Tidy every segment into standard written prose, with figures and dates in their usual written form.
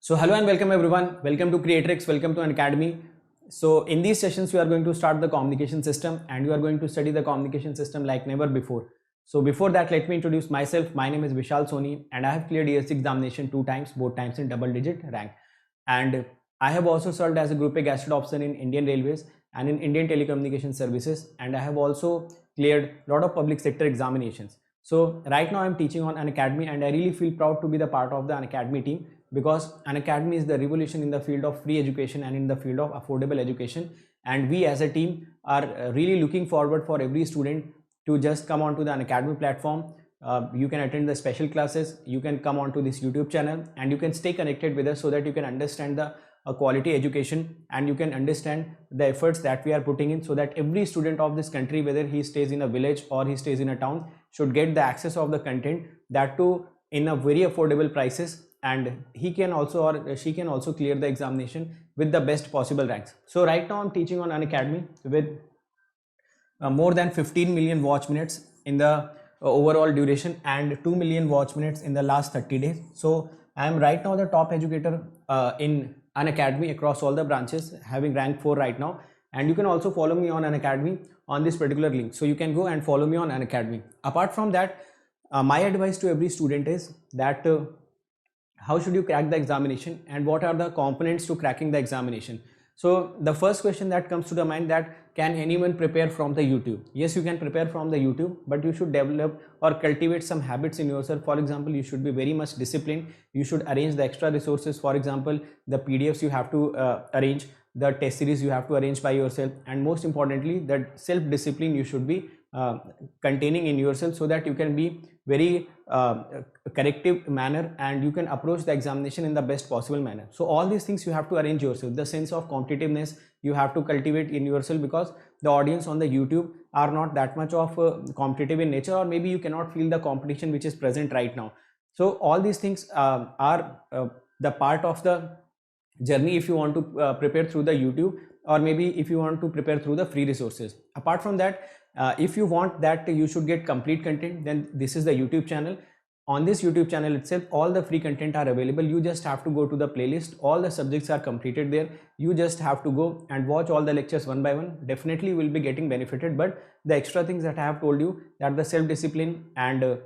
So hello and welcome everyone. Welcome to Creatrix. Welcome to Unacademy. So in these sessions, we are going to start the communication system and you are going to study the communication system like never before. So before that, let me introduce myself. My name is Vishal Soni and I have cleared ESC examination 2 times, both times in double digit rank. And I have also served as a Group A Gazetted Officer in Indian Railways and in Indian Telecommunication Services. And I have also cleared a lot of public sector examinations. So right now I'm teaching on Unacademy and I really feel proud to be the part of the Unacademy team, because Unacademy is the revolution in the field of free education and in the field of affordable education, and we as a team are really looking forward for every student to just come onto the Unacademy platform. You can attend the special classes, you can come onto this YouTube channel and you can stay connected with us so that you can understand the quality education and you can understand the efforts that we are putting in, so that every student of this country, whether he stays in a village or he stays in a town, should get the access of the content, that too in a very affordable prices, and he can also or she can also clear the examination with the best possible ranks. So right now I'm teaching on Unacademy with more than 15 million watch minutes in the overall duration and 2 million watch minutes in the last 30 days. So I am right now the top educator in Unacademy across all the branches, having rank 4 right now. And you can also follow me on Unacademy on this particular link. So you can go and follow me on Unacademy. Apart from that, my advice to every student is that how should you crack the examination and what are the components to cracking the examination. So the first question that comes to the mind, that can anyone prepare from the YouTube? Yes, you can prepare from the YouTube, but you should develop or cultivate some habits in yourself. For example, you should be very much disciplined. You should arrange the extra resources. For example, the PDFs you have to arrange, the test series you have to arrange by yourself, and most importantly, that self-discipline you should be containing in yourself, so that you can be very corrective manner and you can approach the examination in the best possible manner. So all these things you have to arrange yourself. The sense of competitiveness you have to cultivate in yourself, because the audience on the YouTube are not that much of competitive in nature, or maybe you cannot feel the competition which is present right now. So all these things are the part of the journey if you want to prepare through the YouTube, or maybe if you want to prepare through the free resources. Apart from that, if you want that you should get complete content, then this is the YouTube channel. On this YouTube channel itself, all the free content are available. You just have to go to the playlist. All the subjects are completed there. You just have to go and watch all the lectures one by one. Definitely will be getting benefited. But the extra things that I have told you, that the self-discipline and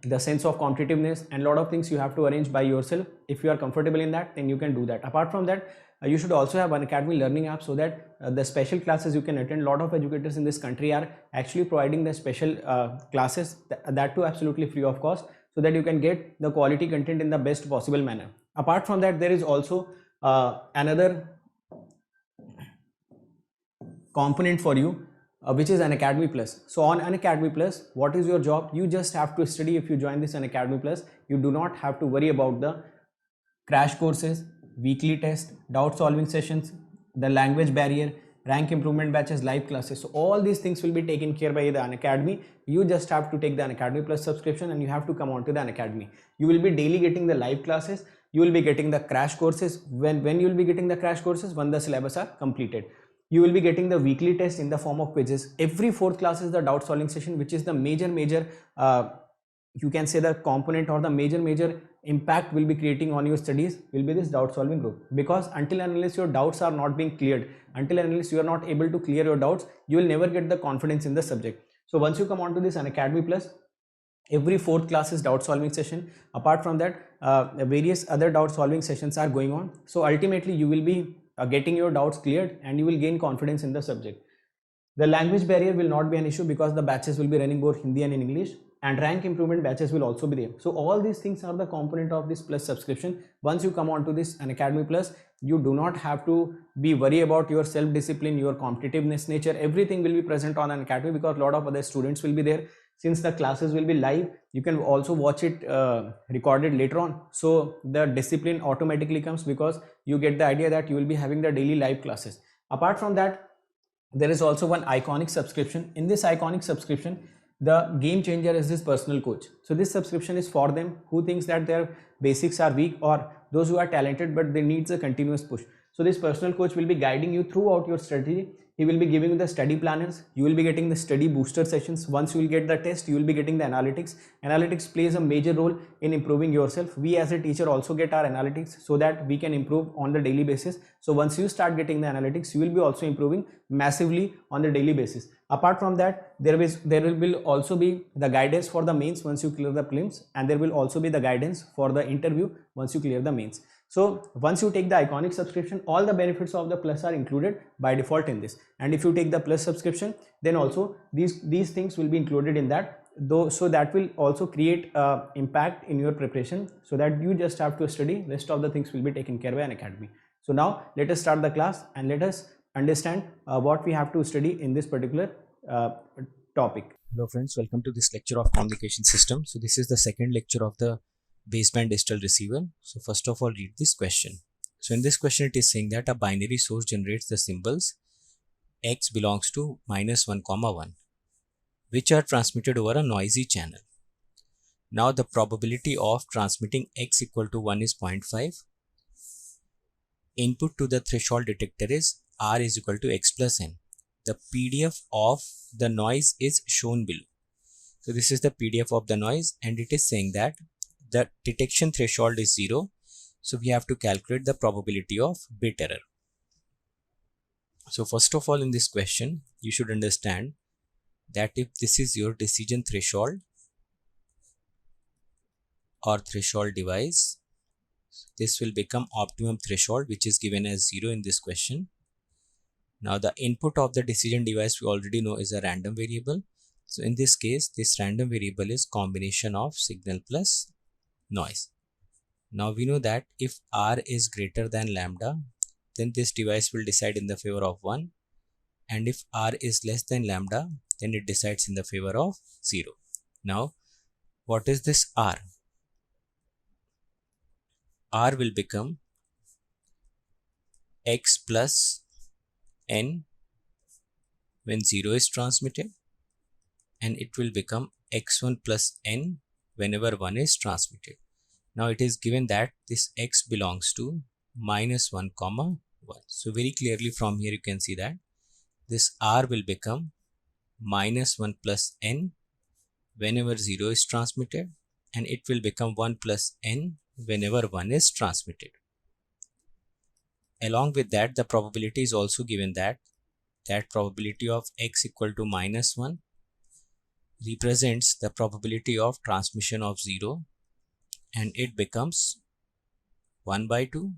the sense of competitiveness and a lot of things you have to arrange by yourself. If you are comfortable in that, then you can do that. Apart from that, you should also have Unacademy learning app, so that the special classes you can attend. A lot of educators in this country are actually providing the special classes, that too absolutely free of cost, so that you can get the quality content in the best possible manner. Apart from that, there is also another component for you, which is Unacademy Plus. So on Unacademy Plus, what is your job? You just have to study. If you join this Unacademy Plus, you do not have to worry about the crash courses, weekly test, doubt solving sessions, the language barrier, rank improvement batches, live classes. So all these things will be taken care by the Unacademy. You just have to take the Unacademy Plus subscription and you have to come on to the Unacademy. You will be daily getting the live classes. You will be getting the crash courses. When you will be getting the crash courses? When the syllabus are completed. You will be getting the weekly test in the form of quizzes. Every fourth class is the doubt solving session, which is the major you can say the component or the major impact will be creating on your studies will be this doubt solving group. Because until and unless your doubts are not being cleared, until and unless you are not able to clear your doubts, you will never get the confidence in the subject. So once you come on to this Unacademy Plus, every fourth class is doubt solving session. Apart from that, various other doubt solving sessions are going on. So ultimately you will be getting your doubts cleared and you will gain confidence in the subject. The language barrier will not be an issue, because the batches will be running both Hindi and in English, and rank improvement batches will also be there. So all these things are the component of this Plus subscription. Once you come on to this Unacademy Plus, you do not have to be worried about your self-discipline, your competitiveness nature. Everything will be present on Unacademy, because a lot of other students will be there. Since the classes will be live, you can also watch it recorded later on. So the discipline automatically comes, because you get the idea that you will be having the daily live classes. Apart from that, there is also one iconic subscription. In this iconic subscription, the game changer is this personal coach. So this subscription is for them who thinks that their basics are weak, or those who are talented but they needs a continuous push. So this personal coach will be guiding you throughout your study. He will be giving you the study planners. You will be getting the study booster sessions. Once you will get the test, you will be getting the analytics. Analytics plays a major role in improving yourself. We as a teacher also get our analytics so that we can improve on the daily basis. So once you start getting the analytics, you will be also improving massively on the daily basis. Apart from that, there will also be the guidance for the mains once you clear the prelims, and there will also be the guidance for the interview once you clear the mains. So once you take the Iconic subscription, all the benefits of the Plus are included by default in this. And if you take the Plus subscription, then also these things will be included in that, though, so that will also create impact in your preparation, so that you just have to study. Rest of the things will be taken care by Unacademy. So now let us start the class and let us understand what we have to study in this particular topic. Hello friends, welcome to this lecture of communication system. So this is the second lecture of the baseband digital receiver. So first of all, read this question. So in this question it is saying that a binary source generates the symbols x belongs to -1, 1, which are transmitted over a noisy channel. Now the probability of transmitting x equal to 1 is 0.5. Input to the threshold detector is r is equal to x plus n. The PDF of the noise is shown below. So this is the PDF of the noise, and it is saying that the detection threshold is 0. So we have to calculate the probability of bit error. So first of all, in this question, you should understand that if this is your decision threshold or threshold device, this will become optimum threshold, which is given as 0 in this question. Now the input of the decision device we already know is a random variable. So in this case, this random variable is combination of signal plus noise. Now we know that if r is greater than lambda, then this device will decide in the favor of 1, and if r is less than lambda, then it decides in the favor of 0. Now what is this r? R will become x plus n when 0 is transmitted, and it will become x1 plus n whenever 1 is transmitted. Now it is given that this x belongs to -1, 1. So very clearly from here you can see that this r will become -1 plus n whenever 0 is transmitted, and it will become 1 plus n whenever 1 is transmitted. Along with that, the probability is also given that probability of x equal to -1 represents the probability of transmission of 0, and it becomes 1 by 2.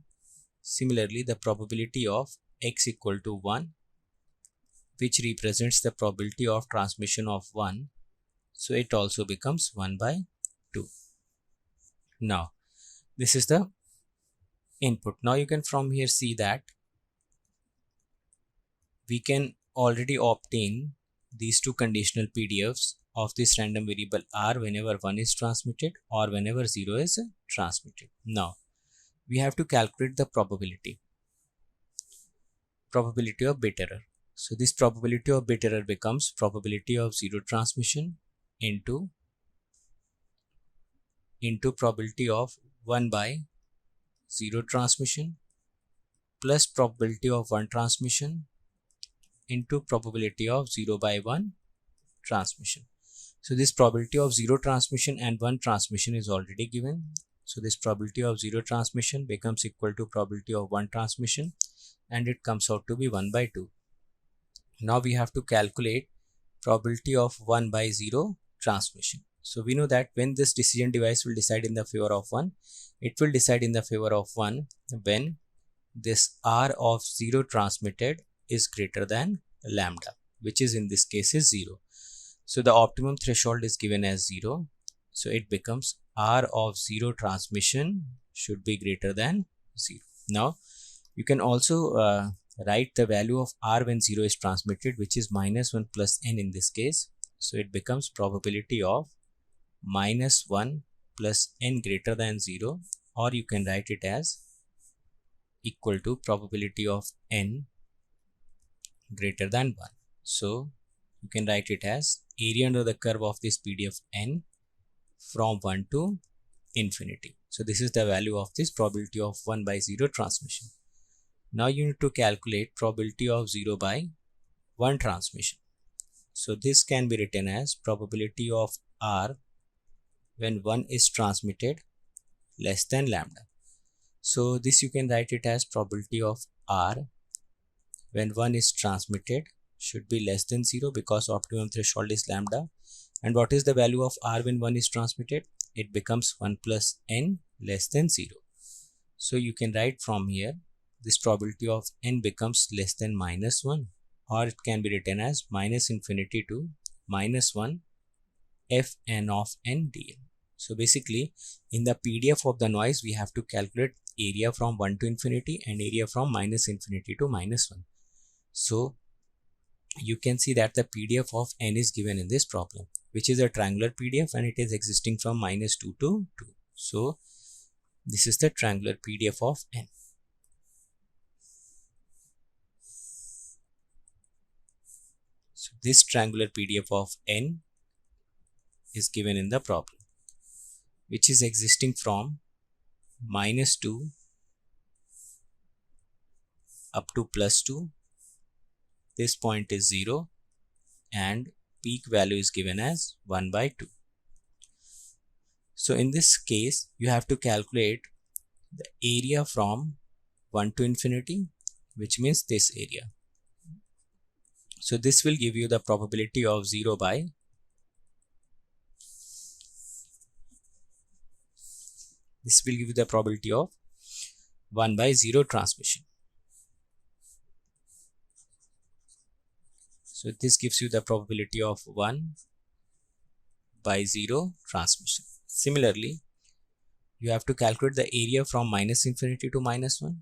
Similarly, the probability of x equal to 1, which represents the probability of transmission of 1, so it also becomes 1 by 2. Now this is the input. Now you can from here see that we can already obtain these two conditional PDFs of this random variable r whenever 1 is transmitted or whenever 0 is transmitted. Now we have to calculate the probability of bit error. So this probability of bit error becomes probability of 0 transmission into probability of 1 by 0 transmission plus probability of 1 transmission into probability of 0 by 1 transmission. So this probability of 0 transmission and 1 transmission is already given. So this probability of 0 transmission becomes equal to probability of 1 transmission, and it comes out to be 1 by 2. Now we have to calculate probability of 1 by 0 transmission. So we know that when this decision device will decide in the favor of 1, it will decide in the favor of 1 when this r of 0 transmitted is greater than lambda, which is in this case is 0. So the optimum threshold is given as 0. So it becomes r of 0 transmission should be greater than 0. Now you can also write the value of r when 0 is transmitted, which is -1 plus n in this case. So it becomes probability of -1 plus n greater than 0, or you can write it as equal to probability of n greater than 1. So you can write it as area under the curve of this PDF n from 1 to infinity. So this is the value of this probability of 1 by 0 transmission. Now you need to calculate probability of 0 by 1 transmission. So this can be written as probability of R when 1 is transmitted less than lambda. So this you can write it as probability of R when 1 is transmitted should be less than 0 because optimum threshold is lambda. And what is the value of R when 1 is transmitted? It becomes 1 plus n less than 0. So you can write from here this probability of n becomes less than minus 1, or it can be written as minus infinity to minus 1 fn of n dl. So basically in the PDF of the noise we have to calculate area from 1 to infinity and area from minus infinity to minus 1. So you can see that the PDF of n is given in this problem, which is a triangular PDF and it is existing from minus 2 to 2. So this is the triangular PDF of n. So this triangular PDF of n is given in the problem, which is existing from minus 2 up to plus 2. This point is 0 and peak value is given as 1 by 2. So in this case you have to calculate the area from 1 to infinity, which means this area. So this will give you the probability of 0 by 1 by 0 transmission. So this gives you the probability of 1 by 0 transmission. Similarly, you have to calculate the area from minus infinity to minus 1.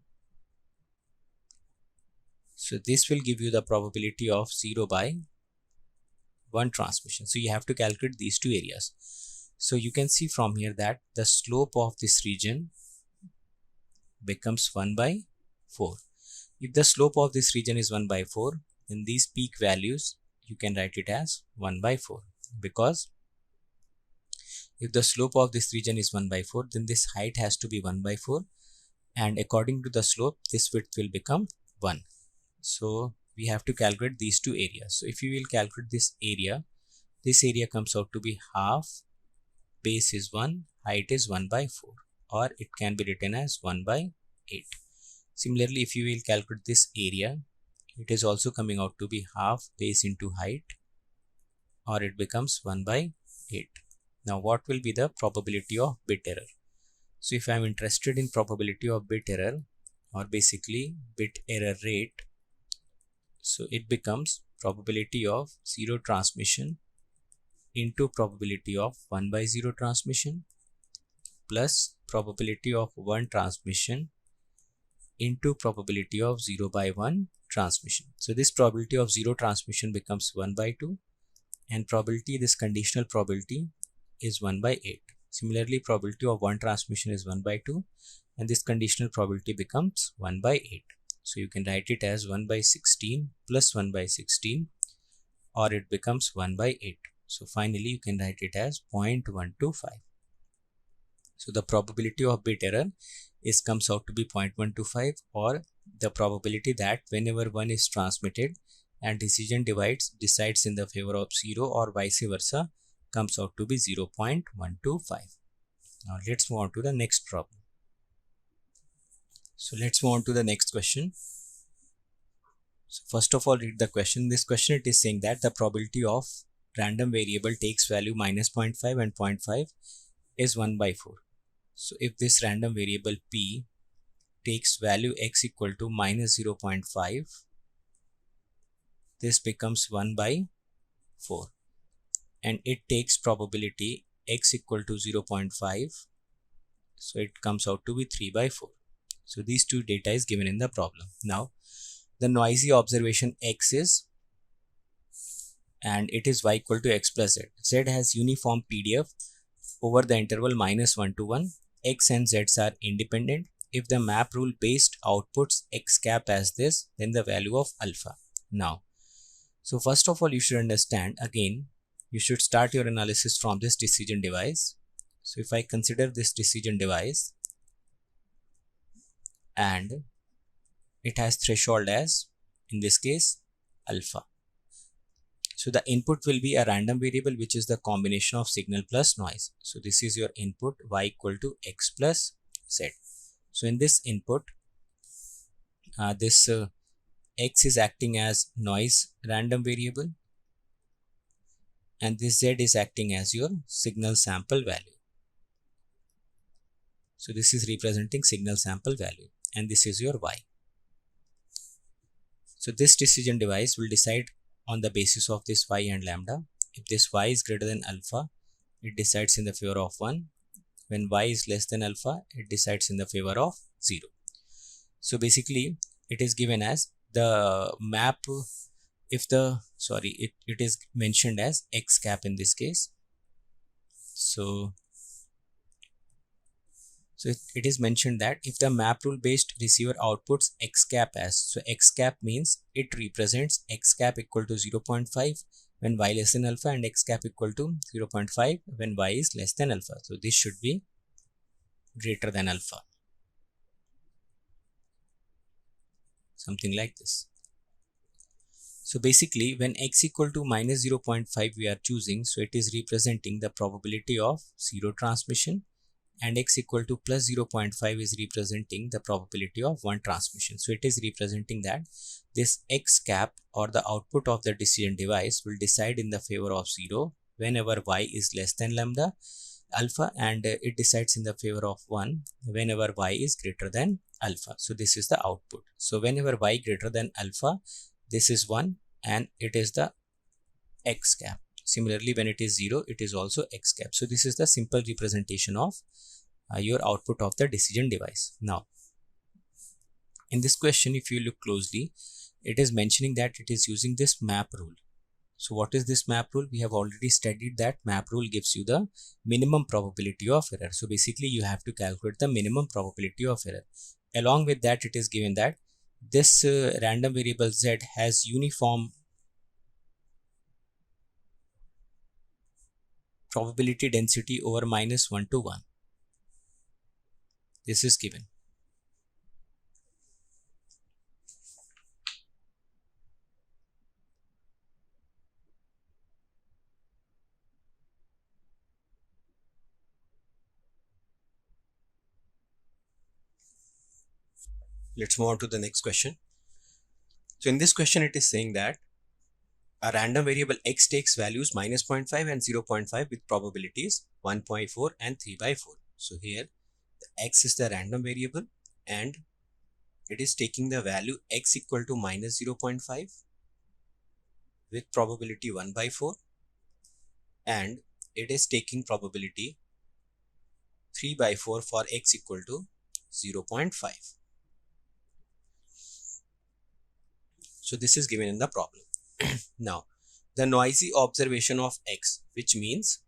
So this will give you the probability of 0 by 1 transmission. So you have to calculate these two areas. So you can see from here that the slope of this region becomes 1 by 4. If the slope of this region is 1 by 4, then these peak values you can write it as 1 by 4, because if the slope of this region is 1 by 4, then this height has to be 1 by 4, and according to the slope this width will become 1. So we have to calculate these two areas. So if you will calculate this area comes out to be half, base is 1, height is 1 by 4, or it can be written as 1 by 8. Similarly, if you will calculate this area, it is also coming out to be half base into height, or it becomes 1 by 8. Now what will be the probability of bit error? So if I am interested in probability of bit error, or basically bit error rate, so it becomes probability of 0 transmission into probability of 1 by 0 transmission plus probability of 1 transmission into probability of 0 by 1 transmission. So this probability of 0 transmission becomes 1 by 2, and probability, this conditional probability, is 1 by 8. Similarly, probability of 1 transmission is 1 by 2, and this conditional probability becomes 1 by 8. So you can write it as 1 by 16 plus 1 by 16, or it becomes 1 by 8. So finally you can write it as 0.125. So the probability of bit error comes out to be 0.125, or the probability that whenever 1 is transmitted and decision decides in the favor of 0 or vice versa comes out to be 0.125. Now let's move on to the next problem. So let's move on to the next question. So first of all, read the question. This question, it is saying that the probability of random variable takes value minus 0.5 and 0.5 is 1 by 4. So if this random variable p takes value x equal to minus 0.5, this becomes 1 by 4, and it takes probability x equal to 0.5, so it comes out to be 3 by 4. So these two data is given in the problem. Now the noisy observation x is, and it is y equal to x plus z. Z has uniform PDF over the interval minus 1 to 1. X and z's are independent. If the map rule based outputs x cap as this, then the value of alpha. Now, so first of all, you should understand, again, you should start your analysis from this decision device. So if I consider this decision device, and it has threshold as, in this case, alpha. So the input will be a random variable which is the combination of signal plus noise. So this is your input y equal to x plus z. So in this input, this x is acting as noise random variable and this z is acting as your signal sample value. So this is representing signal sample value and this is your y. So this decision device will decide on the basis of this y and lambda. If this y is greater than alpha, it decides in the favor of 1. When y is less than alpha, it decides in the favor of 0. So basically it is given as the map, if the, sorry, it is mentioned as x cap in this case. So it is mentioned that if the map rule based receiver outputs x cap as, so x cap means it represents x cap equal to 0.5 when y less than alpha and x cap equal to 0.5 when y is less than alpha. So this should be greater than alpha. Something like this. So basically when x equal to minus 0.5 we are choosing, so it is representing the probability of zero transmission, and x equal to plus 0.5 is representing the probability of 1 transmission. So it is representing that this x cap or the output of the decision device will decide in the favor of 0 whenever y is less than lambda alpha, and it decides in the favor of 1 whenever y is greater than alpha. So this is the output. So whenever y greater than alpha, this is 1 and it is the x cap. Similarly, when it is 0, it is also x cap. So this is the simple representation of your output of the decision device. Now, in this question, if you look closely, it is mentioning that it is using this map rule. So what is this map rule? We have already studied that map rule gives you the minimum probability of error. So basically, you have to calculate the minimum probability of error. Along with that, it is given that this random variable z has uniform probability density over minus 1 to 1. This is given. Let's move on to the next question. So in this question, it is saying that a random variable x takes values minus 0.5 and 0.5 with probabilities 1.4 and 3/4. So here the x is the random variable and it is taking the value x equal to minus 0.5 with probability 1/4 and it is taking probability 3/4 for x equal to 0.5. So this is given in the problem. Now, the noisy observation of x, which means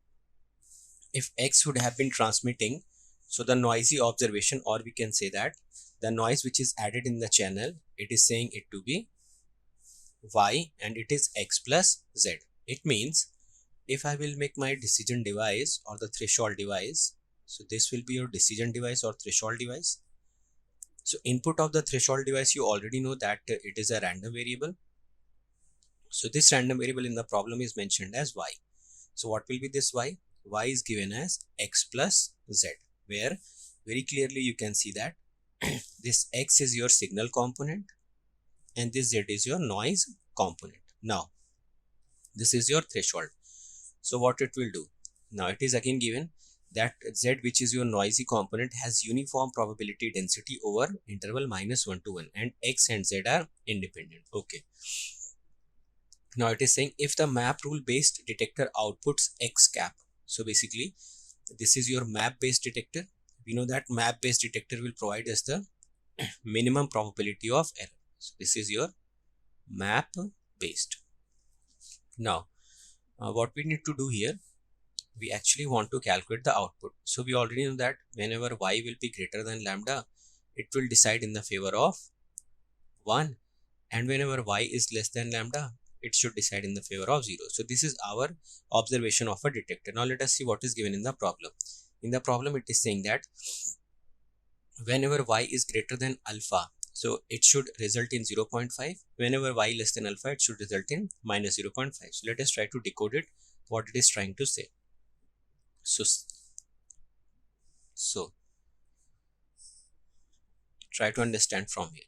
if x would have been transmitting, so the noisy observation, or we can say that the noise which is added in the channel, it is saying it to be y and it is x plus z. It means if I will make my decision device or the threshold device, so this will be your decision device or threshold device. So input of the threshold device, you already know that it is a random variable. So this random variable in the problem is mentioned as y. So what will be this y? Y is given as x plus z, where very clearly you can see that this x is your signal component and this z is your noise component. Now, this is your threshold. So what it will do? Now it is again given that z, which is your noisy component, has uniform probability density over interval minus 1 to 1 and x and z are independent. Okay. Now it is saying if the map rule based detector outputs x cap. So basically this is your map based detector. We know that map based detector will provide us the minimum probability of error. So this is your map based. Now what we need to do here, we actually want to calculate the output. So we already know that whenever y will be greater than lambda, it will decide in the favor of 1, and whenever y is less than lambda, it should decide in the favor of 0. So this is our observation of a detector. Now let us see what is given in the problem. In the problem, it is saying that whenever y is greater than alpha, So it should result in 0.5. Whenever y less than alpha, it should result in minus 0.5. So let us try to decode it, what it is trying to say. So try to understand from here.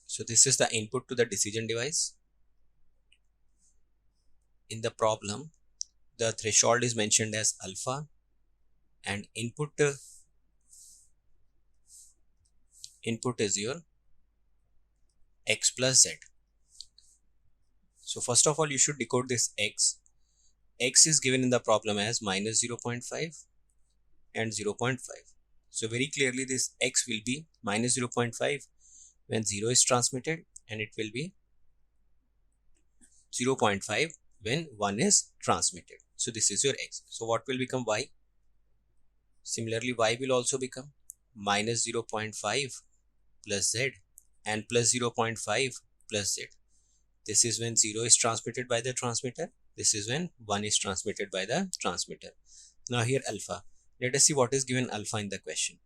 So this is the input to the decision device. In the problem, the threshold is mentioned as alpha, and input is your x plus z. So first of all, you should decode this x. X is given in the problem as minus 0.5 and 0.5. So very clearly this x will be minus 0.5 when 0 is transmitted, and it will be 0.5 when 1 is transmitted. So this is your x. So what will become y? Similarly, y will also become minus 0.5 plus z and plus 0.5 plus z. This is when 0 is transmitted by the transmitter. This is when 1 is transmitted by the transmitter. Now here alpha. Let us see what is given alpha in the question.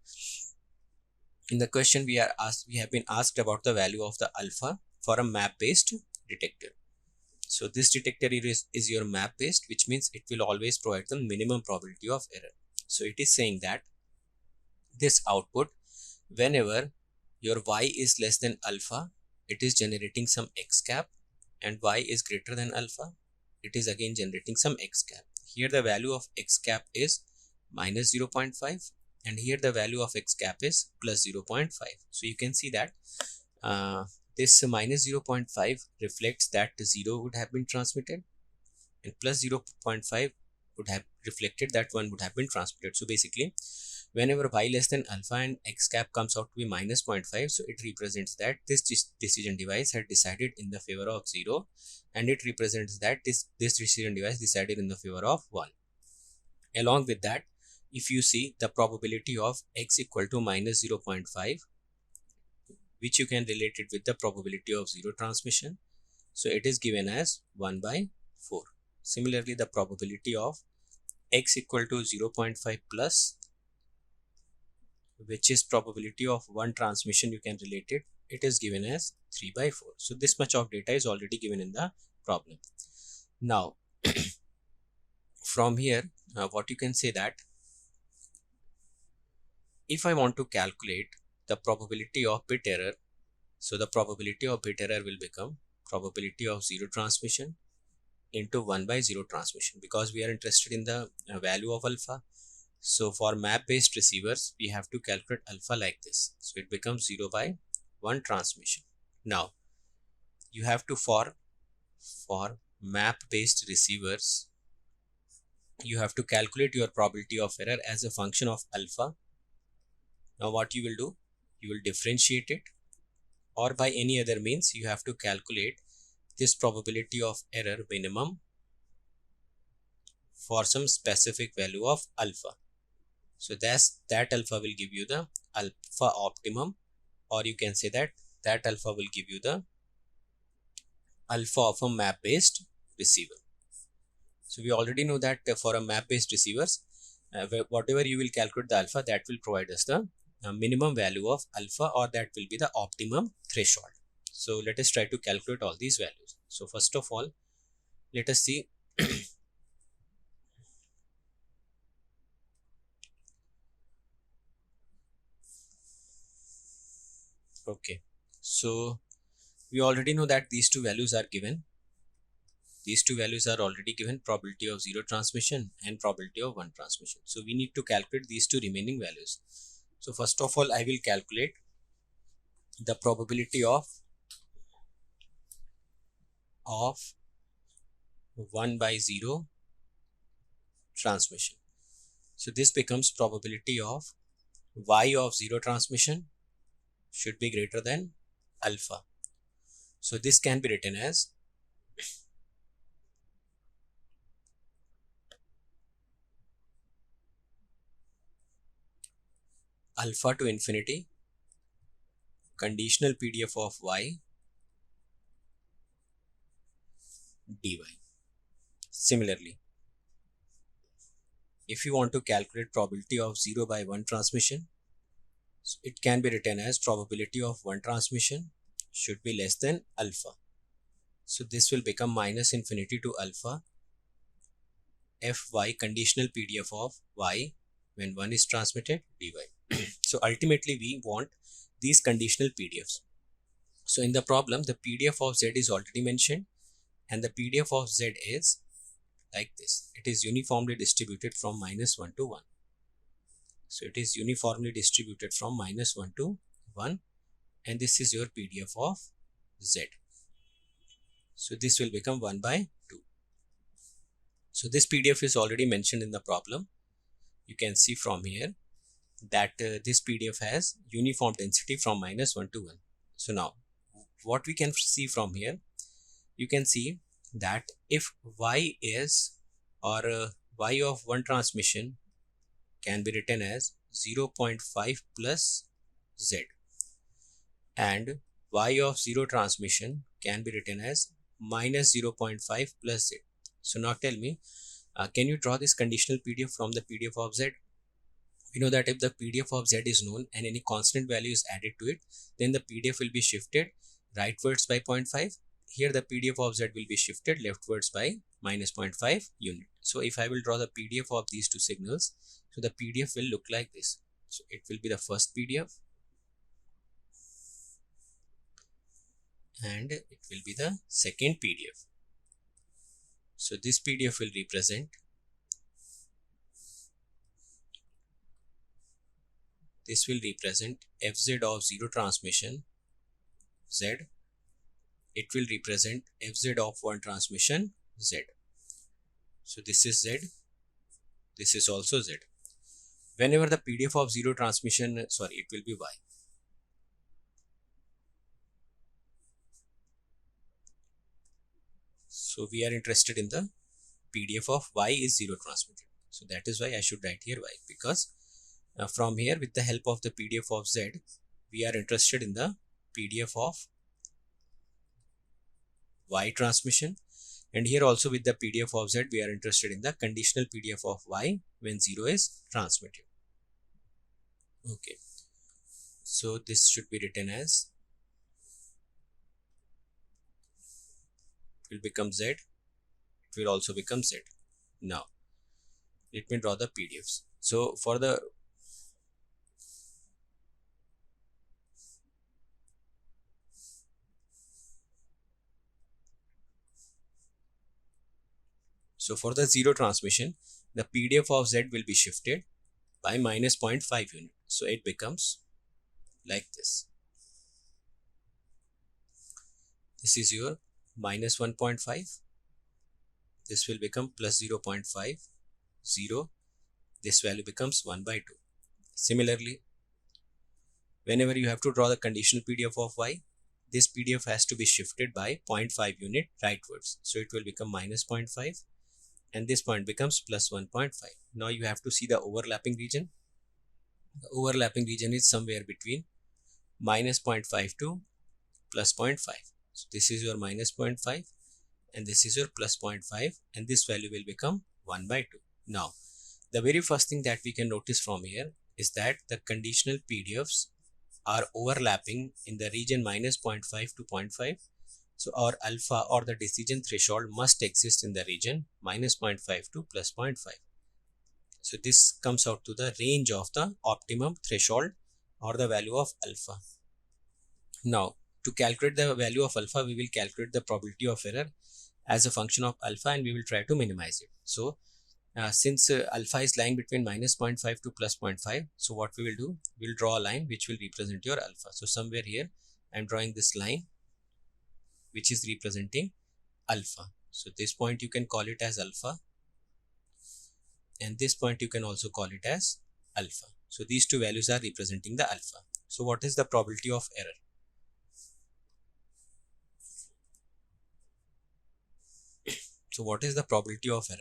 In the question we have been asked about the value of the alpha for a map based detector. So this detector is your map based, which means it will always provide the minimum probability of error. So it is saying that this output, whenever your y is less than alpha, it is generating some x cap, and y is greater than alpha, it is again generating some x cap. Here the value of x cap is minus 0.5, and here the value of x cap is plus 0.5. So you can see that this minus 0.5 reflects that 0 would have been transmitted, and plus 0.5 would have reflected that 1 would have been transmitted. So basically, whenever y less than alpha and x cap comes out to be minus 0.5, so it represents that this decision device had decided in the favor of 0, and it represents that this decision device decided in the favor of 1. Along with that, if you see the probability of x equal to minus 0.5, which you can relate it with the probability of 0 transmission, so it is given as 1 by 4. Similarly, the probability of x equal to 0.5 plus, which is probability of 1 transmission, you can relate it, it is given as 3 by 4. So this much of data is already given in the problem. Now from here, what you can say that if I want to calculate the probability of bit error, so the probability of bit error will become probability of 0 transmission into 1 by 0 transmission, because we are interested in the value of alpha. So for map based receivers, we have to calculate alpha like this. So it becomes 0 by 1 transmission. Now you have to, for map based receivers, you have to calculate your probability of error as a function of alpha. Now what you will do, you will differentiate it, or by any other means you have to calculate this probability of error minimum for some specific value of alpha. So that alpha will give you the alpha optimum, or you can say that alpha will give you the alpha of a map based receiver. So we already know that for a map based receivers, whatever you will calculate the alpha, that will provide us the minimum value of alpha, or that will be the optimum threshold. So let us try to calculate all these values. So first of all, let us see okay, so we already know that these two values are given. These two values are already given, probability of 0 transmission and probability of 1 transmission. So we need to calculate these two remaining values. So first of all, I will calculate the probability of 1 by 0 transmission. So this becomes probability of y of 0 transmission should be greater than alpha. So this can be written as alpha to infinity conditional PDF of y dy. Similarly, if you want to calculate probability of 0 by 1 transmission, so it can be written as probability of 1 transmission should be less than alpha. So this will become minus infinity to alpha fy conditional PDF of y when 1 is transmitted dy. So ultimately we want these conditional PDFs. So in the problem, the PDF of z is already mentioned, and the PDF of z is like this. It is uniformly distributed from -1 to 1. So it is uniformly distributed from -1 to 1, and this is your PDF of z. So this will become 1 by 2. So this PDF is already mentioned in the problem. You can see from here that this PDF has uniform density from -1 to 1. So now what we can see from here, you can see that if y is or y of 1 transmission can be written as 0.5 plus z, and y of 0 transmission can be written as minus 0.5 plus z. So now tell me, can you draw this conditional PDF from the PDF of z? We know that if the PDF of z is known and any constant value is added to it, then the PDF will be shifted rightwards by 0.5. Here the PDF of z will be shifted leftwards by minus 0.5 unit. So if I will draw the PDF of these two signals, so the PDF will look like this. So it will be the first PDF, and it will be the second PDF. So this PDF will represent fz of 0 transmission z. It will represent fz of 1 transmission z. So this is z, this is also z. Whenever the PDF of 0 transmission, it will be y. So we are interested in the PDF of y is 0 transmitted. So that is why I should write here y, because from here with the help of the PDF of z, we are interested in the PDF of y transmission, and here also with the PDF of z, we are interested in the conditional PDF of y when 0 is transmitted. Okay, so this should be written as, it will become z, it will also become z. Now let me draw the PDFs. So for the the 0 transmission, the PDF of z will be shifted by minus 0.5 unit. So it becomes like this. This is your minus 1.5. This will become plus 0.5, 0. This value becomes 1 by 2. Similarly, whenever you have to draw the conditional PDF of y, this PDF has to be shifted by 0.5 unit rightwards. So it will become minus 0.5, and this point becomes plus 1.5. Now you have to see the overlapping region. The overlapping region is somewhere between minus 0.5 to plus 0.5. So this is your minus 0.5 and this is your plus 0.5, and this value will become 1 by 2. Now the very first thing that we can notice from here is that the conditional PDFs are overlapping in the region minus 0.5 to 0.5. So our alpha or the decision threshold must exist in the region minus 0.5 to plus 0.5. So this comes out to the range of the optimum threshold or the value of alpha. Now to calculate the value of alpha, we will calculate the probability of error as a function of alpha, and we will try to minimize it. So since alpha is lying between minus 0.5 to plus 0.5, so what we will do, we will draw a line which will represent your alpha. So somewhere here I am drawing this line which is representing alpha. So this point you can call it as alpha, and this point you can also call it as alpha. So these two values are representing the alpha. So what is the probability of error? So what is the probability of error?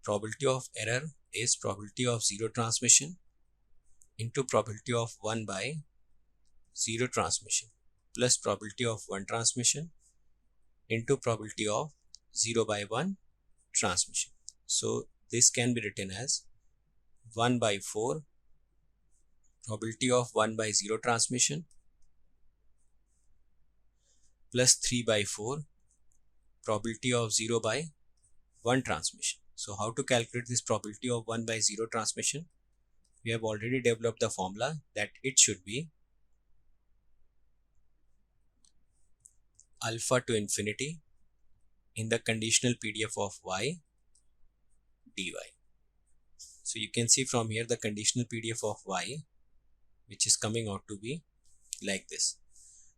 Probability of error is probability of 0 transmission into probability of 1 by 0 transmission plus probability of 1 transmission into probability of 0 by 1 transmission. So this can be written as 1 by 4 probability of 1 by 0 transmission plus 3 by 4 probability of 0 by 1 transmission. So how to calculate this probability of 1 by 0 transmission? We have already developed the formula that it should be alpha to infinity in the conditional PDF of y dy. So you can see from here the conditional PDF of y, which is coming out to be like this.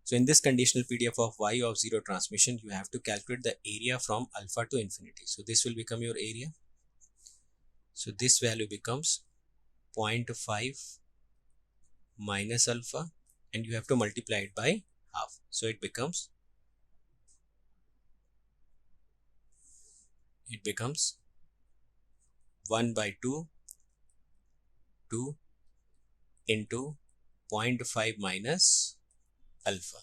So in this conditional PDF of y of 0 transmission, you have to calculate the area from alpha to infinity. So this will become your area. So this value becomes 0.5 minus alpha, and you have to multiply it by half. So it becomes 1 by 2 into 0.5 minus alpha.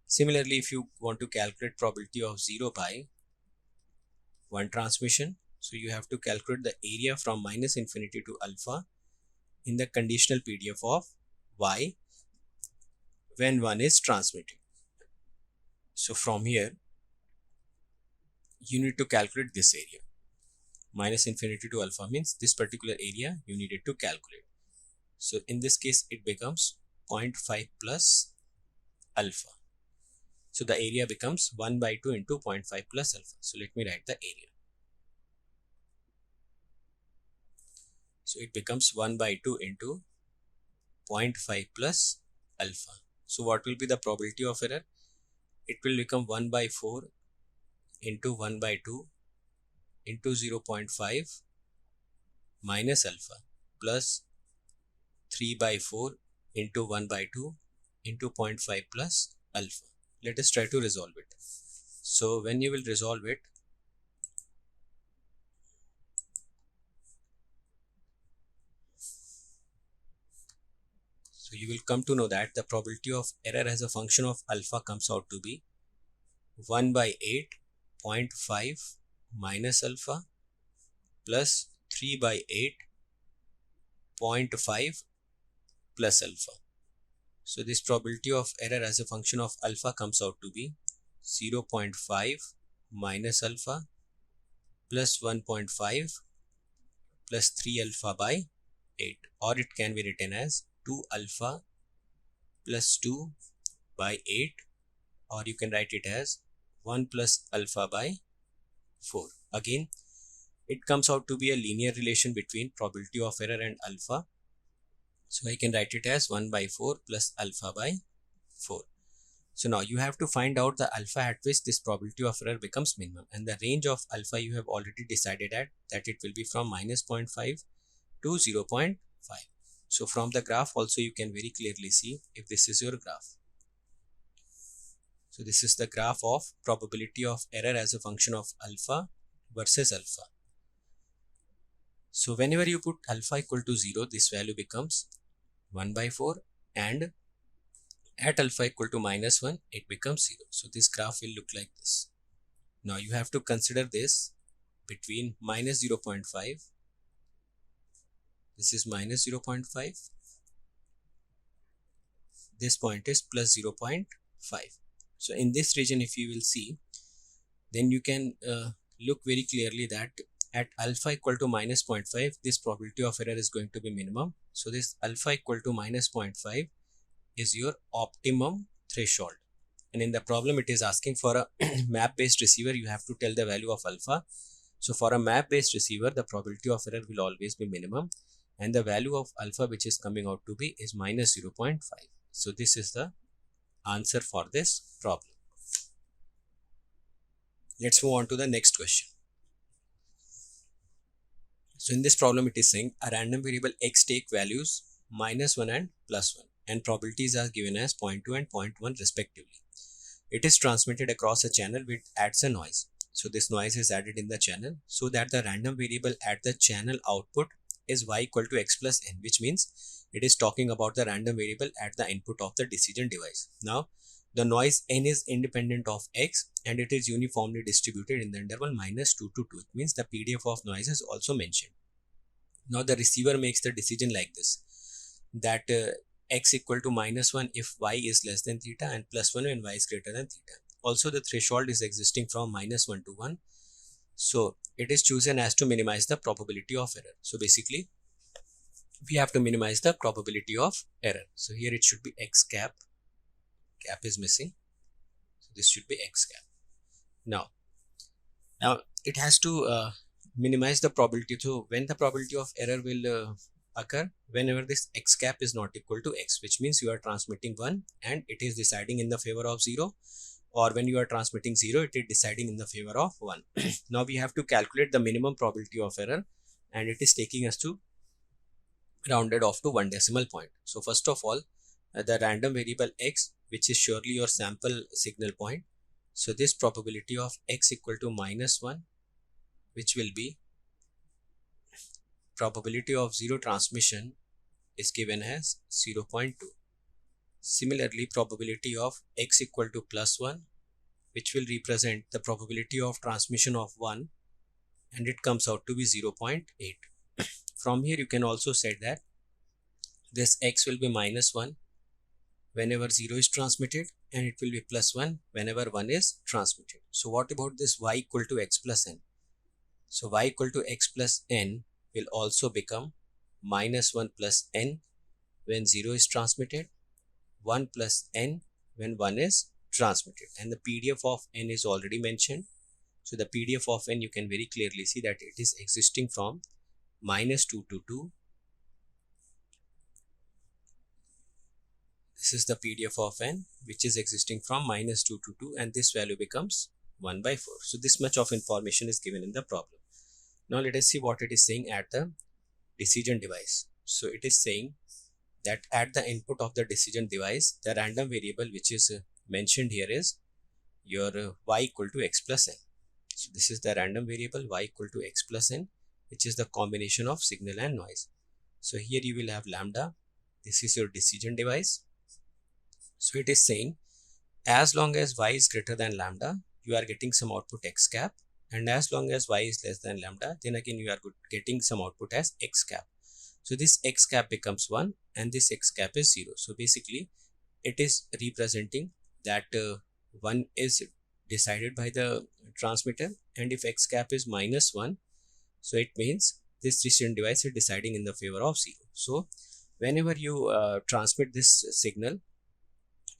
Similarly, if you want to calculate probability of 0 by 1 transmission, so you have to calculate the area from minus infinity to alpha in the conditional PDF of y when 1 is transmitted. So from here, you need to calculate this area. Minus infinity to alpha means this particular area you needed to calculate. So in this case, it becomes 0.5 plus alpha. So the area becomes 1 by 2 into 0.5 plus alpha. So let me write the area. So it becomes 1 by 2 into 0.5 plus alpha. So what will be the probability of error? It will become 1 by 4 into 1 by 2 into 0.5 minus alpha plus 3 by 4 into 1 by 2 into 0.5 plus alpha. Let us try to resolve it. So when you will resolve it, so you will come to know that the probability of error as a function of alpha comes out to be 1 by 8 0.5 minus alpha plus 3 by 8 0.5 plus alpha. So this probability of error as a function of alpha comes out to be 0.5 minus alpha plus 1.5 plus 3 alpha by 8, or it can be written as 2 alpha plus 2 by 8, or you can write it as 1 plus alpha by 4. Again, it comes out to be a linear relation between probability of error and alpha. So I can write it as 1 by 4 plus alpha by 4. So now you have to find out the alpha at which this probability of error becomes minimum, and the range of alpha you have already decided at that it will be from minus 0.5 to 0.5. So from the graph also you can very clearly see if this is your graph. So this is the graph of probability of error as a function of alpha versus alpha. So whenever you put alpha equal to 0, this value becomes 1 by 4, and at alpha equal to minus 1, it becomes 0. So this graph will look like this. Now you have to consider this between minus 0.5. This is minus 0.5. This point is plus 0.5. So in this region, if you will see, then you can look very clearly that at alpha equal to minus 0.5, this probability of error is going to be minimum. So this alpha equal to minus 0.5 is your optimum threshold. And in the problem, it is asking for a map based receiver, you have to tell the value of alpha. So for a map based receiver, the probability of error will always be minimum, and the value of alpha which is coming out to be is minus 0.5. So this is the answer for this problem. Let's move on to the next question. So in this problem, it is saying a random variable x take values minus 1 and plus 1, and probabilities are given as 0.2 and 0.1 respectively. It is transmitted across a channel which adds a noise. So this noise is added in the channel so that the random variable at the channel output is y equal to x plus n, which means it is talking about the random variable at the input of the decision device. Now the noise n is independent of x and it is uniformly distributed in the interval minus 2 to 2. It means the PDF of noise is also mentioned. Now the receiver makes the decision like this, that x equal to -1 if y is less than theta and +1 when y is greater than theta. Also the threshold is existing from -1 to 1. So it is chosen as to minimize the probability of error. So basically we have to minimize the probability of error. So here it should be x cap. Cap is missing. So this should be x cap. Now it has to minimize the probability. So when the probability of error will occur, whenever this x cap is not equal to x, which means you are transmitting 1 and it is deciding in the favor of 0, or when you are transmitting 0, it is deciding in the favor of 1. Now we have to calculate the minimum probability of error, and it is taking us to rounded off to 1 decimal point. So first of all, the random variable x, which is surely your sample signal point. So this probability of x equal to -1, which will be probability of 0 transmission, is given as 0.2. Similarly, probability of x equal to +1, which will represent the probability of transmission of 1, and it comes out to be 0.8. From here you can also say that this x will be -1 whenever 0 is transmitted, and it will be +1 whenever 1 is transmitted. So what about this y equal to x plus n? So y equal to x plus n will also become -1 plus n when 0 is transmitted, 1 plus n when 1 is transmitted, and the PDF of n is already mentioned. So the PDF of n, you can very clearly see that it is existing from -2 to 2. This is the PDF of n, which is existing from -2 to 2, and this value becomes 1/4. So this much of information is given in the problem. Now let us see what it is saying at the decision device. So it is saying that at the input of the decision device, the random variable which is mentioned here is your y equal to x plus n. So this is the random variable y equal to x plus n, which is the combination of signal and noise. So here you will have lambda. This is your decision device. So it is saying as long as y is greater than lambda, you are getting some output x cap, and as long as y is less than lambda, then again you are getting some output as x cap. So this x cap becomes 1 and this x cap is 0. So basically it is representing that 1 is decided by the transmitter, and if x cap is -1, so it means this decision device is deciding in the favor of 0. So whenever you transmit this signal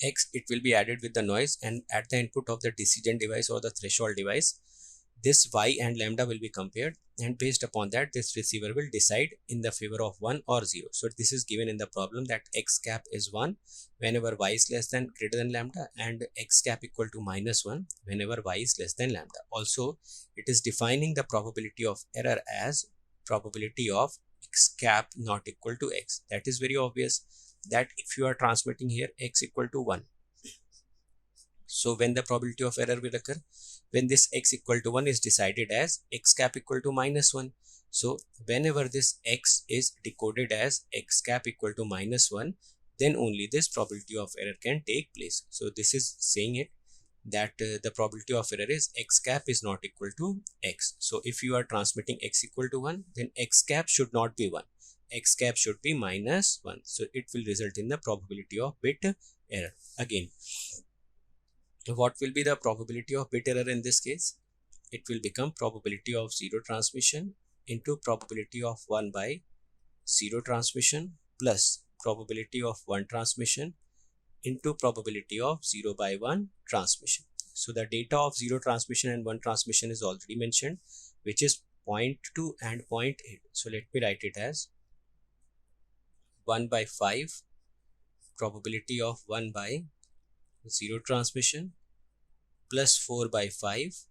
x, it will be added with the noise, and at the input of the decision device or the threshold device, this y and lambda will be compared, and based upon that this receiver will decide in the favor of 1 or 0. So this is given in the problem that x cap is 1 whenever y is less than greater than lambda, and x cap equal to -1 whenever y is less than lambda. Also it is defining the probability of error as probability of x cap not equal to x. That is very obvious that if you are transmitting here x equal to 1, so when the probability of error will occur, when this x equal to 1 is decided as x cap equal to -1. So whenever this x is decoded as x cap equal to -1, then only this probability of error can take place. So this is saying it that the probability of error is x cap is not equal to x. So if you are transmitting x equal to 1, then x cap should not be 1. X cap should be -1. So it will result in the probability of bit error. Again, what will be the probability of bit error in this case? It will become probability of 0 transmission into probability of 1/0 transmission plus probability of 1 transmission into probability of 0/1 transmission. So the data of 0 transmission and 1 transmission is already mentioned, which is 0.2 and 0.8. So let me write it as 1/5 probability of 1/0 transmission plus 4/5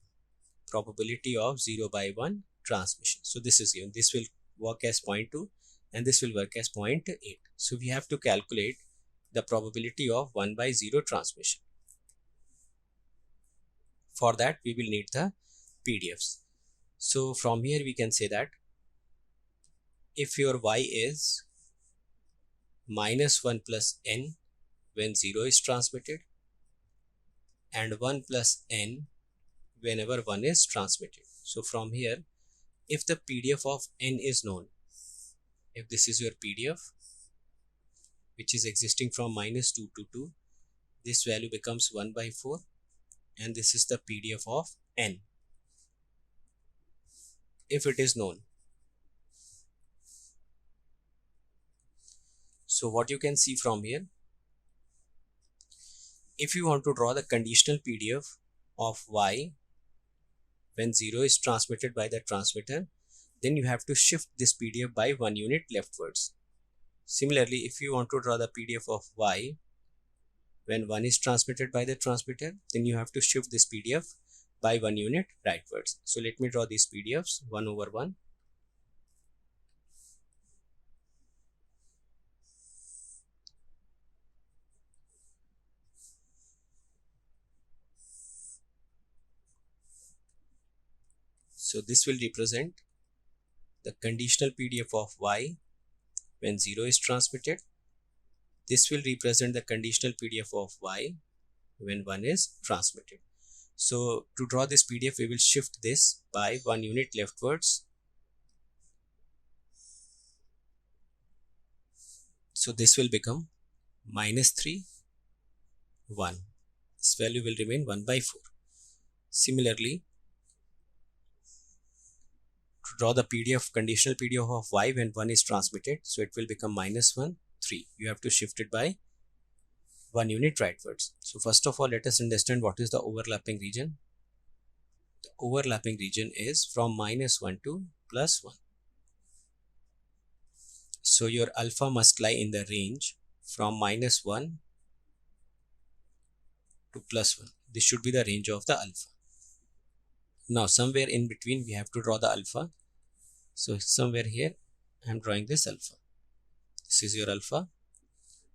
probability of 0/1 transmission. So this is given. This will work as 0.2 and this will work as 0.8. So we have to calculate the probability of 1/0 transmission. For that we will need the PDFs. So from here we can say that if your y is -1 plus n when 0 is transmitted and 1 plus n whenever 1 is transmitted. So from here, if the PDF of n is known, if this is your PDF, which is existing from -2 to 2, this value becomes 1 by 4, and this is the PDF of n, if it is known. So what you can see from here, if you want to draw the conditional PDF of y when 0 is transmitted by the transmitter, then you have to shift this PDF by 1 unit leftwards. Similarly, if you want to draw the PDF of y when 1 is transmitted by the transmitter, then you have to shift this PDF by 1 unit rightwards. So let me draw these PDFs 1 over 1. So this will represent the conditional PDF of y when 0 is transmitted. This will represent the conditional PDF of y when 1 is transmitted. So to draw this PDF, we will shift this by 1 unit leftwards. So this will become -3, 1. This value will remain 1 by 4. Similarly, to draw the PDF, conditional PDF of y when 1 is transmitted, so it will become -1, 3. You have to shift it by 1 unit rightwards. So first of all, let us understand what is the overlapping region. The overlapping region is from -1 to +1. So your alpha must lie in the range from -1 to +1. This should be the range of the alpha. Now somewhere in between we have to draw the alpha. So somewhere here I am drawing this alpha. This is your alpha.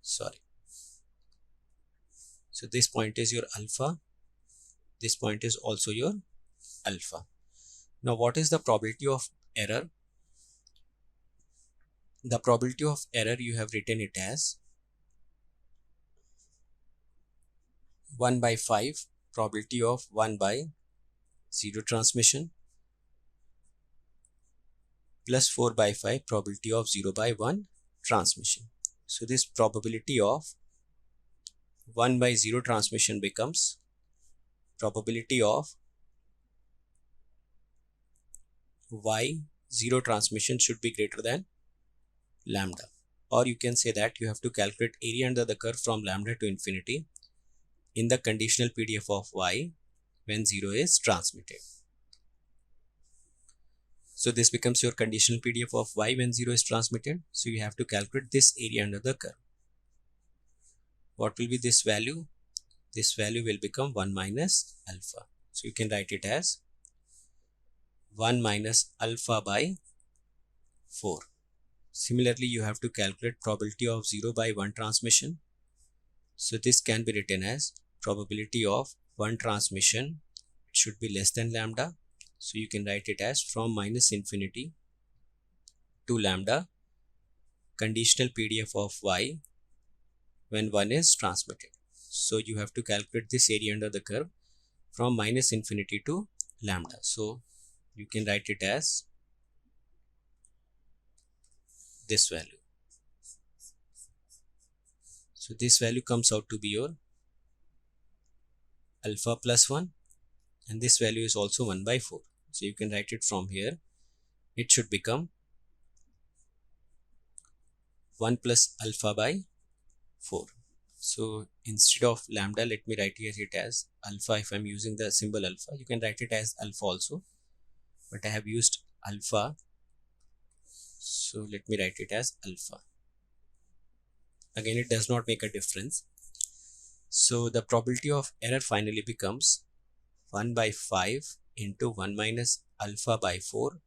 Sorry. So this point is your alpha. This point is also your alpha. Now what is the probability of error? The probability of error, you have written it as 1 by 5 probability of 1 by 0 transmission plus 4 by 5 probability of 0 by 1 transmission. So this probability of 1 by 0 transmission becomes probability of y 0 transmission should be greater than lambda, or you can say that you have to calculate area under the curve from lambda to infinity in the conditional PDF of y when 0 is transmitted. So this becomes your conditional PDF of y when 0 is transmitted. So you have to calculate this area under the curve. What will be this value? This value will become 1 minus alpha. So you can write it as 1 minus alpha by 4. Similarly, you have to calculate probability of 0 by 1 transmission. So this can be written as probability of 1 transmission should be less than lambda. So you can write it as from -infinity to lambda conditional PDF of y when 1 is transmitted. So you have to calculate this area under the curve from -infinity to lambda. So you can write it as this value. So this value comes out to be your alpha plus 1, and this value is also 1 by 4. So you can write it from here. It should become 1 plus alpha by 4. So instead of lambda, let me write here it as alpha. If I'm using the symbol alpha, you can write it as alpha also, but I have used alpha, so let me write it as alpha. Again, it does not make a difference. So the probability of error finally becomes 1 by 5 into 1 minus alpha by 4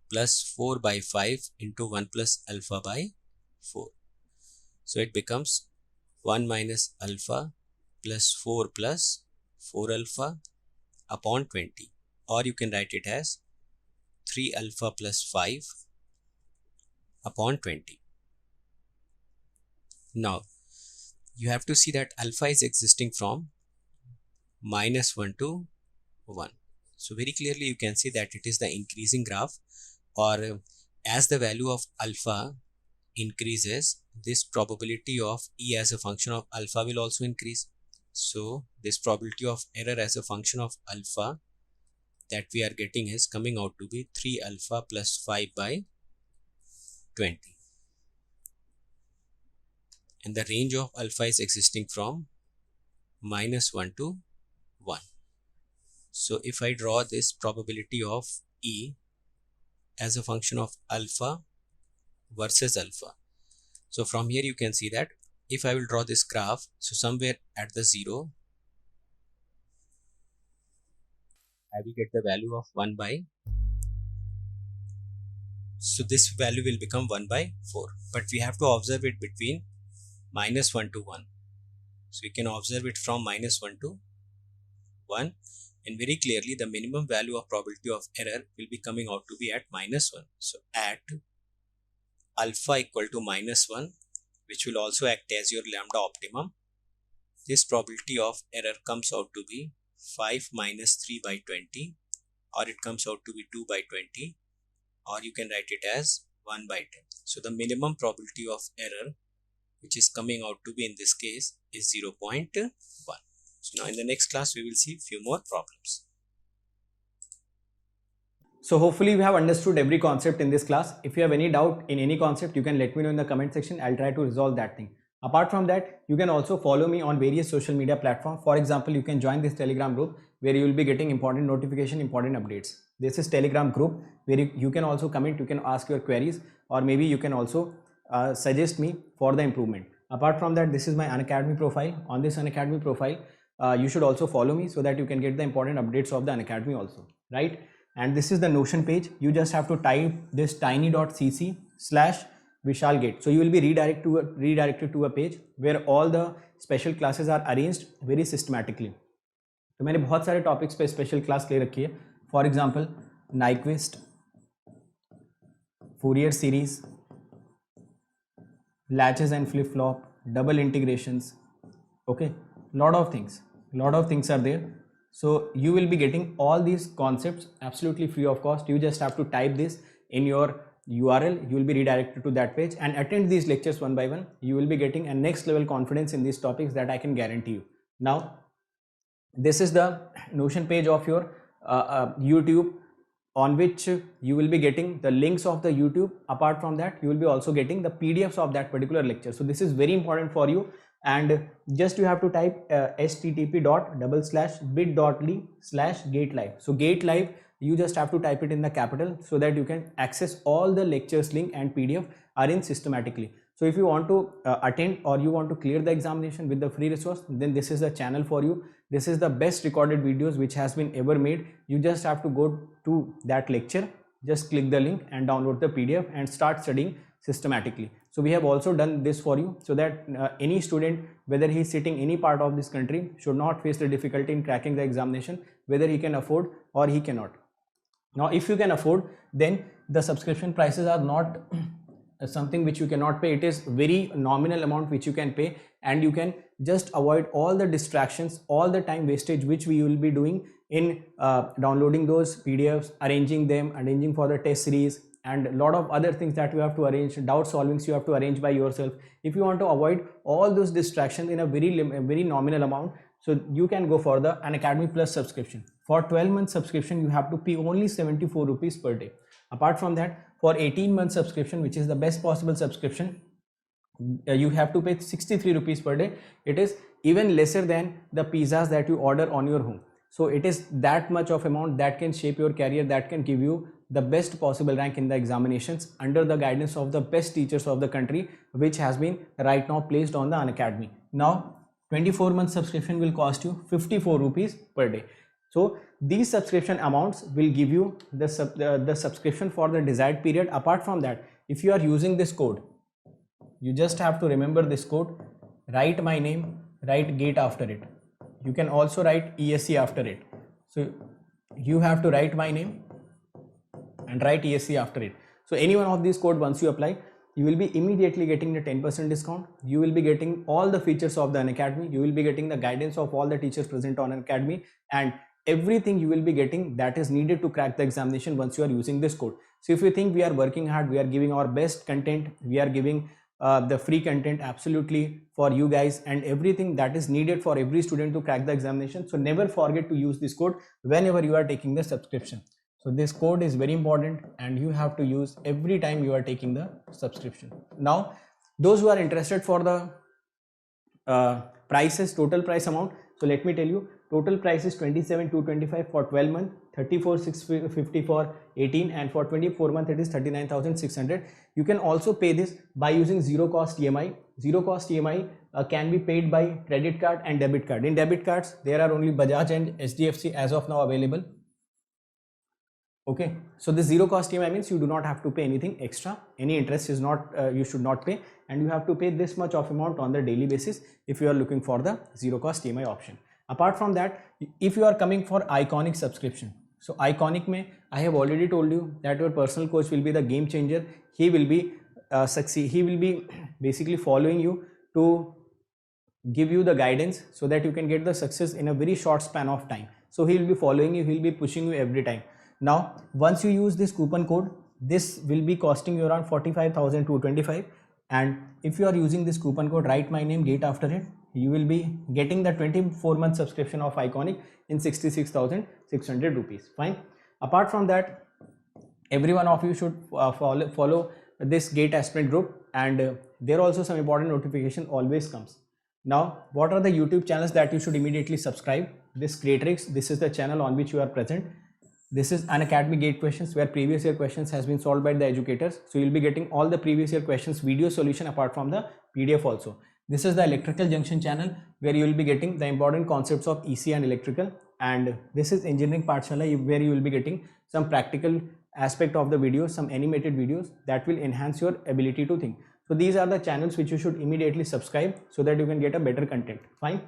plus 4 by 5 into 1 plus alpha by 4. So it becomes 1 minus alpha plus 4 alpha upon 20, or you can write it as 3 alpha plus 5 upon 20. Now you have to see that alpha is existing from -1 to 1. So very clearly you can see that it is the increasing graph, or as the value of alpha increases, this probability of E as a function of alpha will also increase. So this probability of error as a function of alpha that we are getting is coming out to be 3 alpha plus 5 by 20. And the range of alpha is existing from -1 to 1. So if I draw this probability of E as a function of alpha versus alpha. So from here you can see that if I will draw this graph, so somewhere at the 0, I will get the value of 1 by, so this value will become 1 by 4, but we have to observe it between -1 to 1. So we can observe it from -1 to 1, and very clearly the minimum value of probability of error will be coming out to be at -1. So at alpha equal to -1, which will also act as your lambda optimum, this probability of error comes out to be 5 minus 3 by 20, or it comes out to be 2 by 20, or you can write it as 1 by 10. So the minimum probability of error which is coming out to be in this case is 0.1. So now in the next class we will see few more problems. So hopefully we have understood every concept in this class. If you have any doubt in any concept, you can let me know in the comment section. I'll try to resolve that thing. Apart from that, you can also follow me on various social media platforms. For example, you can join this Telegram group where you will be getting important notification, important updates. This is Telegram group where you can also comment, you can ask your queries, or maybe you can also suggest me for the improvement. Apart from that, this is my Unacademy profile. On this Unacademy profile, you should also follow me so that you can get the important updates of the Unacademy also, right? And this is the Notion page. You just have to type this tiny.cc/VishalGate. So you will be redirected to a page where all the special classes are arranged very systematically. तो मैंने बहुत सारे topics पे special class ले रखी है. For example Nyquist, Fourier series, latches and flip flop, double integrations, okay, lot of things are there. So you will be getting all these concepts absolutely free of cost. You just have to type this in your URL, you will be redirected to that page and attend these lectures one by one. You will be getting a next level confidence in these topics that I can guarantee you. Now this is the Notion page of your YouTube, on which you will be getting the links of the YouTube. Apart from that, you will be also getting the PDFs of that particular lecture. So this is very important for you, and just you have to type http://bit.ly/gatelive. So gatelive, you just have to type it in the capital so that you can access all the lectures link and PDF arranged systematically. So if you want to attend or you want to clear the examination with the free resource, then this is the channel for you. This is the best recorded videos which has been ever made. You just have to go to that lecture, just click the link and download the PDF and start studying systematically. So we have also done this for you so that any student, whether he is sitting any part of this country, should not face the difficulty in cracking the examination, whether he can afford or he cannot. Now if you can afford, then the subscription prices are not something which you cannot pay. It is very nominal amount which you can pay, and you can just avoid all the distractions, all the time wastage which we will be doing in downloading those PDFs, arranging them, arranging for the test series, and a lot of other things that you have to arrange, doubt solvings you have to arrange by yourself. If you want to avoid all those distractions in a very nominal amount, so you can go for the Unacademy Plus subscription. For 12-month subscription, you have to pay only 74 rupees per day. Apart from that, for 18-month subscription, which is the best possible subscription, you have to pay 63 rupees per day. It is even lesser than the pizzas that you order on your home. So it is that much of amount that can shape your career, that can give you the best possible rank in the examinations under the guidance of the best teachers of the country, which has been right now placed on the Unacademy. Now 24-month subscription will cost you 54 rupees per day. So these subscription amounts will give you the subscription for the desired period. Apart from that, if you are using this code, you just have to remember this code, write my name, write GATE after it. You can also write ESC after it. So you have to write my name and write ESC after it. So any one of these code, once you apply, you will be immediately getting the 10% discount. You will be getting all the features of the Unacademy. You will be getting the guidance of all the teachers present on Unacademy, and everything you will be getting that is needed to crack the examination once you are using this code. So if you think we are working hard, we are giving our best content, we are giving the free content absolutely for you guys, and everything that is needed for every student to crack the examination. So never forget to use this code whenever you are taking the subscription. So this code is very important and you have to use every time you are taking the subscription. Now those who are interested for the prices, total price amount, so let me tell you, total price is 27,225 for 12 months, 34,650 for 18, and for 24 months it is 39,600. You can also pay this by using zero cost EMI. Zero cost EMI can be paid by credit card and debit card. In debit cards there are only Bajaj and HDFC as of now available. Okay, so the zero cost EMI means you do not have to pay anything extra, any interest is not you should not pay, and you have to pay this much of amount on the daily basis if you are looking for the zero cost EMI option. Apart from that, if you are coming for Iconic subscription, so Iconic mein I have already told you that your personal coach will be the game changer. He will be he will be basically following you to give you the guidance so that you can get the success in a very short span of time. So he will be following you, he will be pushing you every time. Now once you use this coupon code, this will be costing you around 45,225, and if you are using this coupon code, write my name gate after it, you will be getting the 24-month subscription of Iconic in 66,600 rupees. Fine. Apart from that, every one of you should follow this GATE aspirant group, and there also some important notification always comes. Now what are the YouTube channels that you should immediately subscribe? This Creatrix, this is the channel on which you are present. This is Unacademy GATE questions, where previous year questions has been solved by the educators. So you'll be getting all the previous year questions video solution apart from the PDF also. This is the Electrical Junction channel, where you will be getting the important concepts of EC and electrical, and this is Engineering Pathshala, where you will be getting some practical aspect of the videos, some animated videos that will enhance your ability to think. So these are the channels which you should immediately subscribe so that you can get a better content. Fine.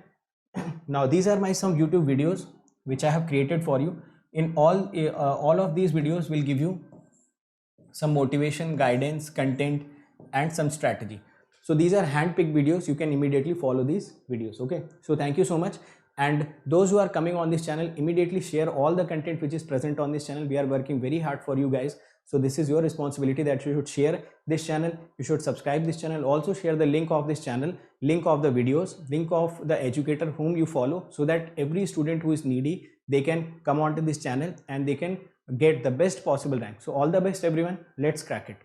Now these are my some YouTube videos which I have created for you. In all of these videos will give you some motivation, guidance, content, and some strategy. So these are hand-picked videos. You can immediately follow these videos. Okay, so thank you so much. And those who are coming on this channel, immediately share all the content which is present on this channel. We are working very hard for you guys, so this is your responsibility that you should share this channel, you should subscribe this channel, also share the link of this channel, link of the videos, link of the educator whom you follow, so that every student who is needy, they can come onto this channel and they can get the best possible rank. So all the best everyone, let's crack it.